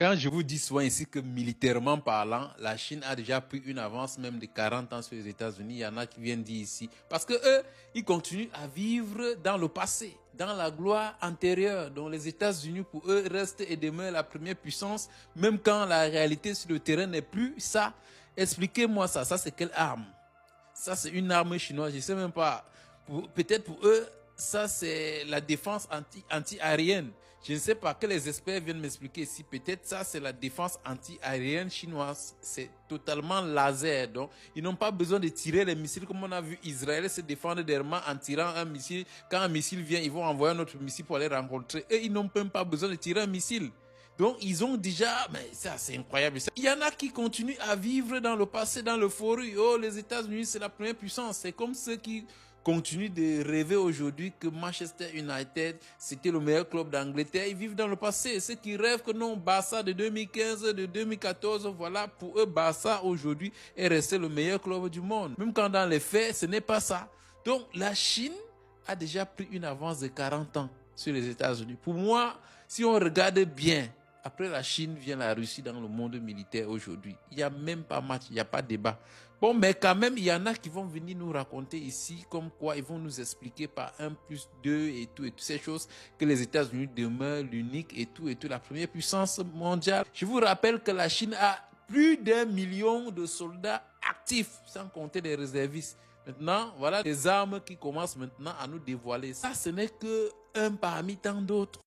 Quand je vous dis souvent ici que militairement parlant, la Chine a déjà pris une avance même de 40 ans sur les États-Unis, il y en a qui viennent dire ici. Parce que eux, ils continuent à vivre dans le passé, dans la gloire antérieure. Donc les États-Unis, pour eux, restent et demeurent la première puissance, même quand la réalité sur le terrain n'est plus ça. Expliquez-moi ça. Ça, c'est quelle arme? Ça, c'est une arme chinoise. Je ne sais même pas. Peut-être pour eux, ça, c'est la défense anti-aérienne. Je ne sais pas que les experts viennent m'expliquer ici. Peut-être ça, c'est la défense anti-aérienne chinoise. C'est totalement laser. Donc, ils n'ont pas besoin de tirer les missiles comme on a vu Israël se défendre dernièrement en tirant un missile. Quand un missile vient, ils vont envoyer un autre missile pour aller rencontrer. Et ils n'ont même pas besoin de tirer un missile. Donc, ils ont déjà, mais ça, c'est incroyable. Il y en a qui continuent à vivre dans le passé, dans l'euphorie. Oh, les États-Unis, c'est la première puissance. C'est comme ceux qui continuent de rêver aujourd'hui que Manchester United, c'était le meilleur club d'Angleterre. Ils vivent dans le passé. Ceux qui rêvent que non, Barça de 2015, de 2014, voilà, pour eux, Barça aujourd'hui est resté le meilleur club du monde. Même quand dans les faits, ce n'est pas ça. Donc, la Chine a déjà pris une avance de 40 ans sur les États-Unis. Pour moi, si on regarde bien, après la Chine vient la Russie dans le monde militaire aujourd'hui. Il n'y a même pas match, il n'y a pas débat. Bon, mais quand même, il y en a qui vont venir nous raconter ici comme quoi ils vont nous expliquer par 1+2 et toutes ces choses que les États-Unis demeurent l'unique et tout, la première puissance mondiale. Je vous rappelle que la Chine a plus d'1 million de soldats actifs, sans compter les réservistes. Maintenant, voilà les armes qui commencent maintenant à nous dévoiler. Ça, ce n'est que un parmi tant d'autres.